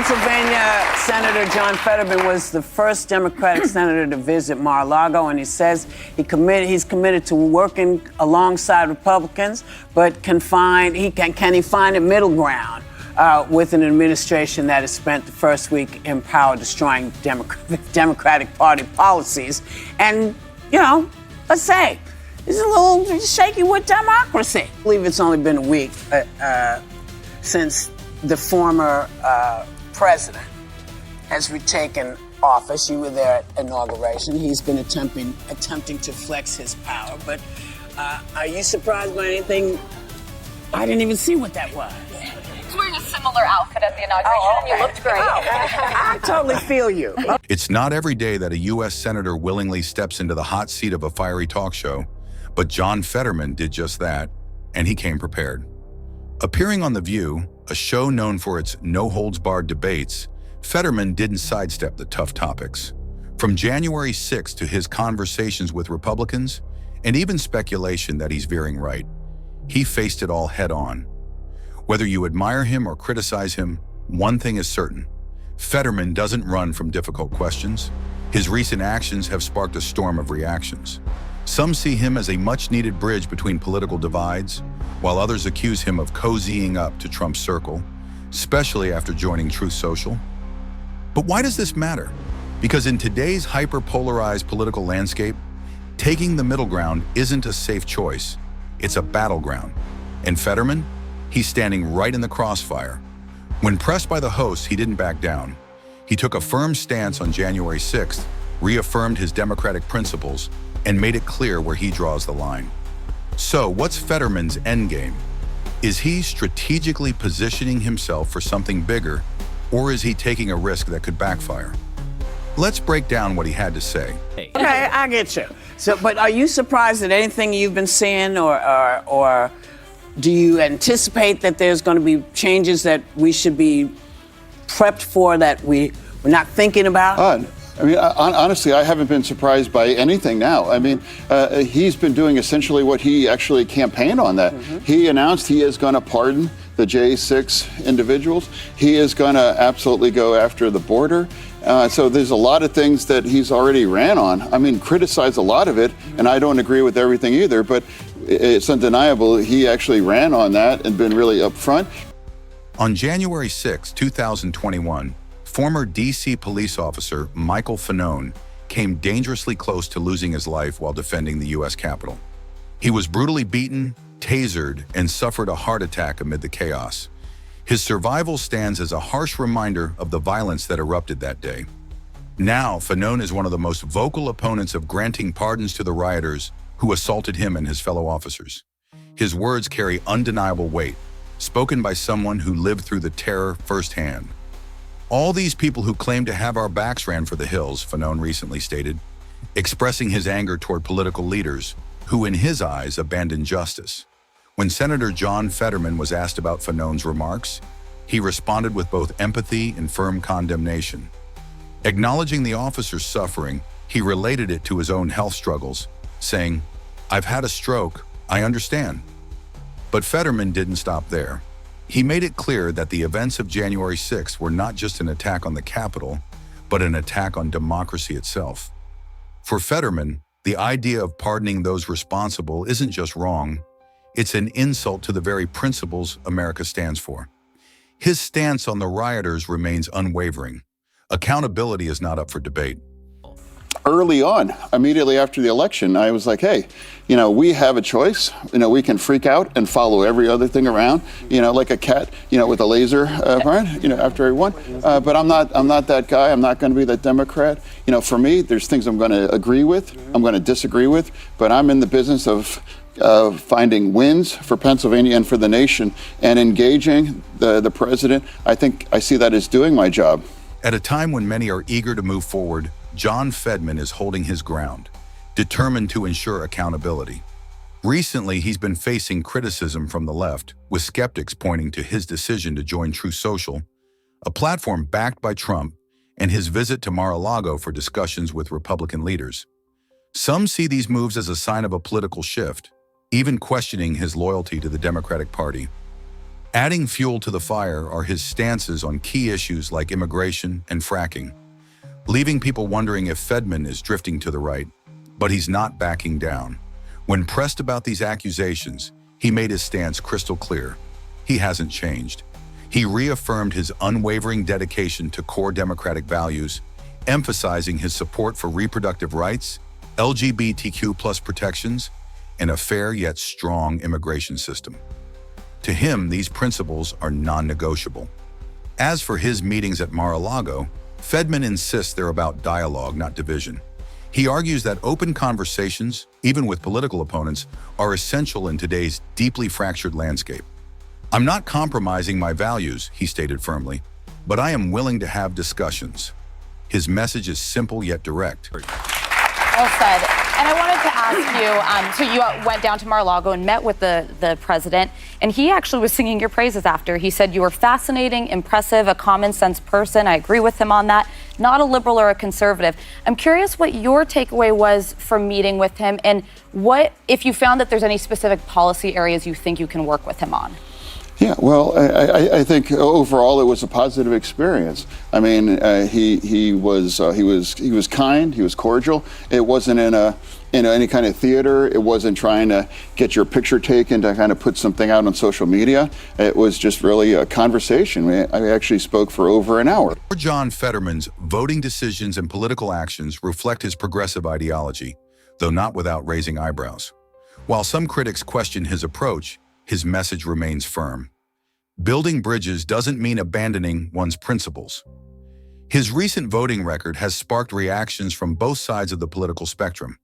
Pennsylvania Senator John Fetterman was the first Democratic senator to visit Mar-a-Lago, and he says he's committed to working alongside Republicans, but can he find a middle ground with an administration that has spent the first week in power destroying Democratic Party policies? And, let's say, he's a little shaky with democracy. I believe it's only been a week since the former president has retaken office. You were there at inauguration. He's been attempting to flex his power. But are you surprised by anything? I didn't even see what that was. He was wearing a similar outfit at the inauguration, and you looked great. I totally feel you. It's not every day that a U.S. senator willingly steps into the hot seat of a fiery talk show, but John Fetterman did just that, and he came prepared. Appearing on The View, a show known for its no-holds-barred debates, Fetterman didn't sidestep the tough topics. From January 6th to his conversations with Republicans, and even speculation that he's veering right, he faced it all head-on. Whether you admire him or criticize him, one thing is certain: Fetterman doesn't run from difficult questions. His recent actions have sparked a storm of reactions. Some see him as a much-needed bridge between political divides, while others accuse him of cozying up to Trump's circle, especially after joining Truth Social. But why does this matter? Because in today's hyper-polarized political landscape, taking the middle ground isn't a safe choice. It's a battleground. And Fetterman? He's standing right in the crossfire. When pressed by the hosts, he didn't back down. He took a firm stance on January 6th, reaffirmed his democratic principles, and made it clear where he draws the line. So, what's Fetterman's endgame? Is he strategically positioning himself for something bigger, or is he taking a risk that could backfire? Let's break down what he had to say. Okay, I get you. So, but are you surprised at anything you've been seeing, or do you anticipate that there's going to be changes that we should be prepped for that we're not thinking about? Honestly, I haven't been surprised by anything now. He's been doing essentially what he actually campaigned on that. Mm-hmm. He announced he is going to pardon the J6 individuals. He is going to absolutely go after the border. So there's a lot of things that he's already ran on. Criticized a lot of it, and I don't agree with everything either, but it's undeniable he actually ran on that and been really upfront. On January 6, 2021, former D.C. police officer Michael Fanone came dangerously close to losing his life while defending the U.S. Capitol. He was brutally beaten, tasered, and suffered a heart attack amid the chaos. His survival stands as a harsh reminder of the violence that erupted that day. Now, Fanone is one of the most vocal opponents of granting pardons to the rioters who assaulted him and his fellow officers. His words carry undeniable weight, spoken by someone who lived through the terror firsthand. All these people who claim to have our backs ran for the hills, Fanone recently stated, expressing his anger toward political leaders who, in his eyes, abandoned justice. When Senator John Fetterman was asked about Fanone's remarks, he responded with both empathy and firm condemnation. Acknowledging the officer's suffering, he related it to his own health struggles, saying, "I've had a stroke, I understand." But Fetterman didn't stop there. He made it clear that the events of January 6th were not just an attack on the Capitol, but an attack on democracy itself. For Fetterman, the idea of pardoning those responsible isn't just wrong, it's an insult to the very principles America stands for. His stance on the rioters remains unwavering. Accountability is not up for debate. Early on, immediately after the election, I was like, hey, we have a choice. We can freak out and follow every other thing around, like a cat, with a laser, after everyone. But I'm not that guy. I'm not going to be that Democrat. For me, there's things I'm going to agree with, I'm going to disagree with, but I'm in the business of finding wins for Pennsylvania and for the nation, and engaging the president. I see that as doing my job. At a time when many are eager to move forward, John Fetterman is holding his ground, determined to ensure accountability. Recently, he's been facing criticism from the left, with skeptics pointing to his decision to join Truth Social, a platform backed by Trump, and his visit to Mar-a-Lago for discussions with Republican leaders. Some see these moves as a sign of a political shift, even questioning his loyalty to the Democratic Party. Adding fuel to the fire are his stances on key issues like immigration and fracking, leaving people wondering if Fetterman is drifting to the right. But he's not backing down. When pressed about these accusations, he made his stance crystal clear. He hasn't changed. He reaffirmed his unwavering dedication to core democratic values, emphasizing his support for reproductive rights, LGBTQ+ protections, and a fair yet strong immigration system. To him, these principles are non-negotiable. As for his meetings at Mar-a-Lago, Fetterman insists they're about dialogue, not division. He argues that open conversations, even with political opponents, are essential in today's deeply fractured landscape. "I'm not compromising my values," he stated firmly, "but I am willing to have discussions." His message is simple yet direct. Well said. And I wanted to ask you, so you went down to Mar-a-Lago and met with the president, and he actually was singing your praises after. He said you were fascinating, impressive, a common sense person. I agree with him on that. Not a liberal or a conservative. I'm curious what your takeaway was from meeting with him, and what, if you found that there's any specific policy areas you think you can work with him on. Yeah, well, I think overall it was a positive experience. I mean, he was kind, he was cordial. It wasn't in any kind of theater. It wasn't trying to get your picture taken to kind of put something out on social media. It was just really a conversation. I actually spoke for over an hour. John Fetterman's voting decisions and political actions reflect his progressive ideology, though not without raising eyebrows. While some critics question his approach, his message remains firm. Building bridges doesn't mean abandoning one's principles. His recent voting record has sparked reactions from both sides of the political spectrum.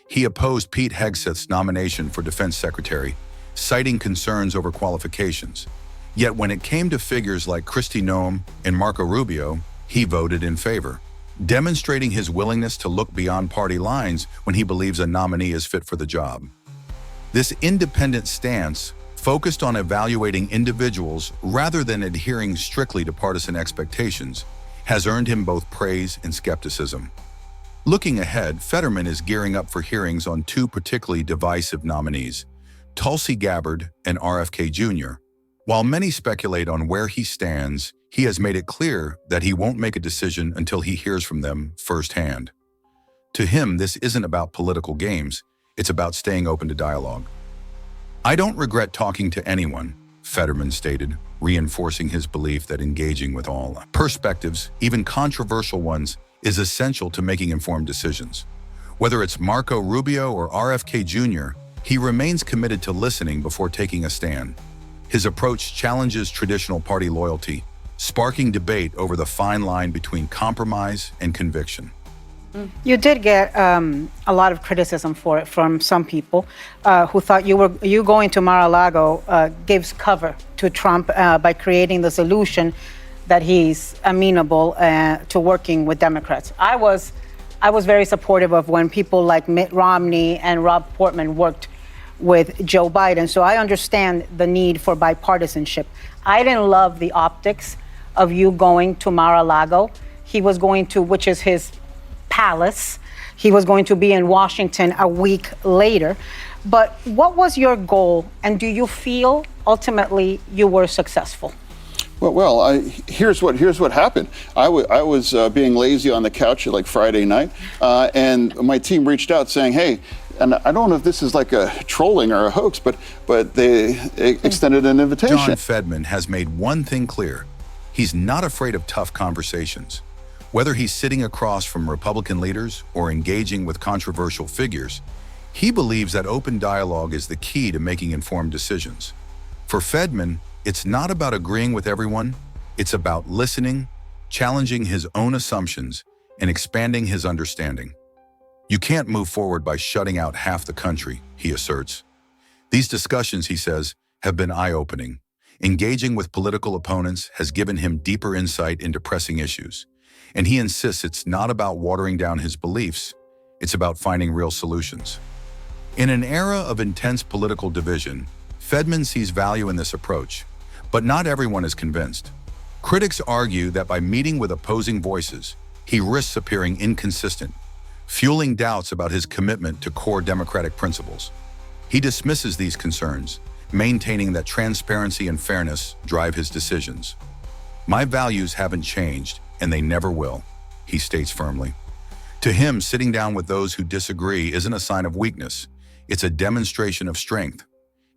He opposed Pete Hegseth's nomination for defense secretary, citing concerns over qualifications. Yet when it came to figures like Kristi Noem and Marco Rubio, he voted in favor, demonstrating his willingness to look beyond party lines when he believes a nominee is fit for the job. This independent stance, focused on evaluating individuals rather than adhering strictly to partisan expectations, has earned him both praise and skepticism. Looking ahead, Fetterman is gearing up for hearings on two particularly divisive nominees, Tulsi Gabbard and RFK Jr. While many speculate on where he stands, he has made it clear that he won't make a decision until he hears from them firsthand. To him, this isn't about political games, it's about staying open to dialogue. "I don't regret talking to anyone," Fetterman stated, reinforcing his belief that engaging with all perspectives, even controversial ones, is essential to making informed decisions. Whether it's Marco Rubio or RFK Jr., he remains committed to listening before taking a stand. His approach challenges traditional party loyalty, sparking debate over the fine line between compromise and conviction. You did get a lot of criticism for it from some people who thought you going to Mar-a-Lago gives cover to Trump by creating the solution that he's amenable to working with Democrats. I was very supportive of when people like Mitt Romney and Rob Portman worked with Joe Biden, so I understand the need for bipartisanship. I didn't love the optics of you going to Mar-a-Lago. He was going to, which is his palace. He was going to be in Washington a week later. But what was your goal, and do you feel ultimately you were successful? Well, here's what happened. I was being lazy on the couch like Friday night, and my team reached out saying, "Hey," and I don't know if this is like a trolling or a hoax, but they extended an invitation. John Fetterman has made one thing clear: he's not afraid of tough conversations. Whether he's sitting across from Republican leaders or engaging with controversial figures, he believes that open dialogue is the key to making informed decisions. For Fetterman, it's not about agreeing with everyone, it's about listening, challenging his own assumptions, and expanding his understanding. You can't move forward by shutting out half the country, he asserts. These discussions, he says, have been eye-opening. Engaging with political opponents has given him deeper insight into pressing issues. And he insists it's not about watering down his beliefs, it's about finding real solutions. In an era of intense political division, Fetterman sees value in this approach, but not everyone is convinced. Critics argue that by meeting with opposing voices, he risks appearing inconsistent, fueling doubts about his commitment to core democratic principles. He dismisses these concerns, maintaining that transparency and fairness drive his decisions. "My values haven't changed, and they never will," he states firmly. To him, sitting down with those who disagree isn't a sign of weakness. It's a demonstration of strength.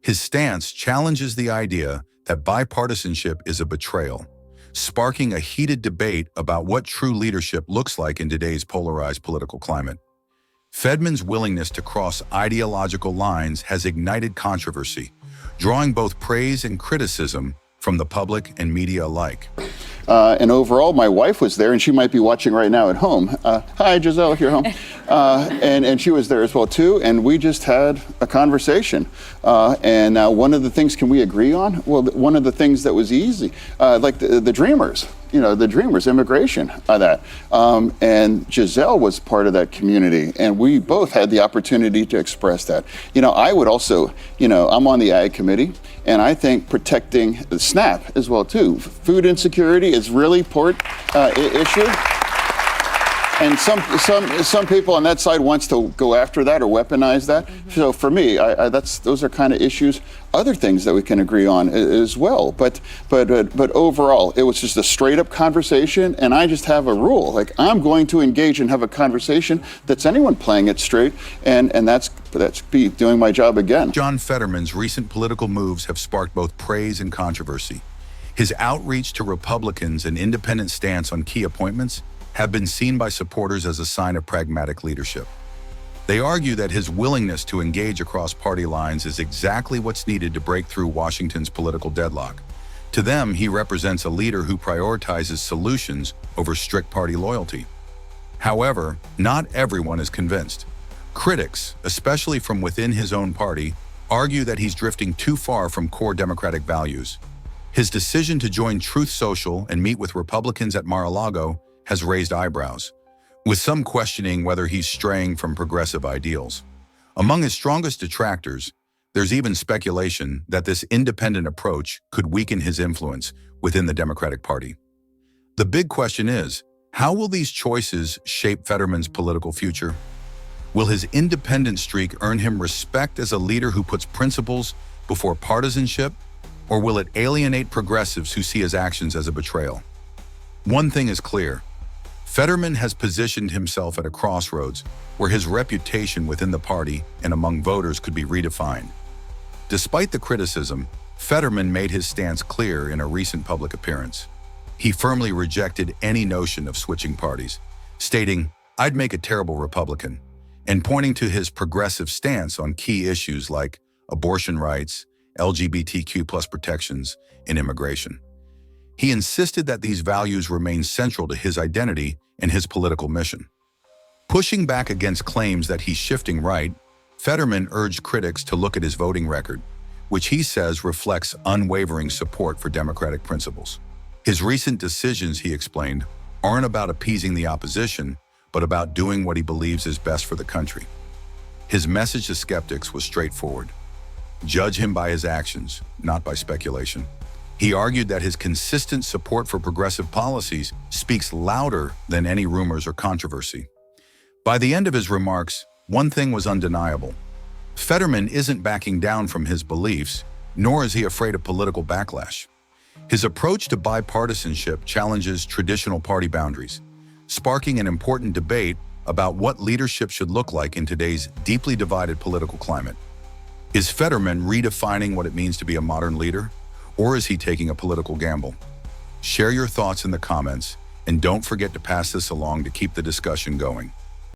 His stance challenges the idea that bipartisanship is a betrayal, sparking a heated debate about what true leadership looks like in today's polarized political climate. Fetterman's willingness to cross ideological lines has ignited controversy, drawing both praise and criticism from the public and media alike. And overall, my wife was there, and she might be watching right now at home. Hi, Giselle, if you're home. And she was there as well, too, and we just had a conversation. And one of the things, can we agree on? Well, one of the things that was easy, like the Dreamers, the Dreamers, immigration, that. And Giselle was part of that community, and we both had the opportunity to express that. I would also, I'm on the Ag Committee, and I think protecting the SNAP as well, too. Food insecurity is really important issue. And some people on that side wants to go after that or weaponize that. So for me, those are kind of issues. Other things that we can agree on as well. But overall, it was just a straight up conversation. And I just have a rule, like I'm going to engage and have a conversation that's anyone playing it straight. And that's be doing my job again. John Fetterman's recent political moves have sparked both praise and controversy. His outreach to Republicans and independent stance on key appointments have been seen by supporters as a sign of pragmatic leadership. They argue that his willingness to engage across party lines is exactly what's needed to break through Washington's political deadlock. To them, he represents a leader who prioritizes solutions over strict party loyalty. However, not everyone is convinced. Critics, especially from within his own party, argue that he's drifting too far from core Democratic values. His decision to join Truth Social and meet with Republicans at Mar-a-Lago has raised eyebrows, with some questioning whether he's straying from progressive ideals. Among his strongest detractors, there's even speculation that this independent approach could weaken his influence within the Democratic Party. The big question is, how will these choices shape Fetterman's political future? Will his independent streak earn him respect as a leader who puts principles before partisanship, or will it alienate progressives who see his actions as a betrayal? One thing is clear. Fetterman has positioned himself at a crossroads where his reputation within the party and among voters could be redefined. Despite the criticism, Fetterman made his stance clear in a recent public appearance. He firmly rejected any notion of switching parties, stating, "I'd make a terrible Republican," and pointing to his progressive stance on key issues like abortion rights, LGBTQ+ protections, and immigration. He insisted that these values remain central to his identity and his political mission. Pushing back against claims that he's shifting right, Fetterman urged critics to look at his voting record, which he says reflects unwavering support for democratic principles. His recent decisions, he explained, aren't about appeasing the opposition, but about doing what he believes is best for the country. His message to skeptics was straightforward. Judge him by his actions, not by speculation. He argued that his consistent support for progressive policies speaks louder than any rumors or controversy. By the end of his remarks, one thing was undeniable. Fetterman isn't backing down from his beliefs, nor is he afraid of political backlash. His approach to bipartisanship challenges traditional party boundaries, sparking an important debate about what leadership should look like in today's deeply divided political climate. Is Fetterman redefining what it means to be a modern leader? Or is he taking a political gamble? Share your thoughts in the comments, and don't forget to pass this along to keep the discussion going.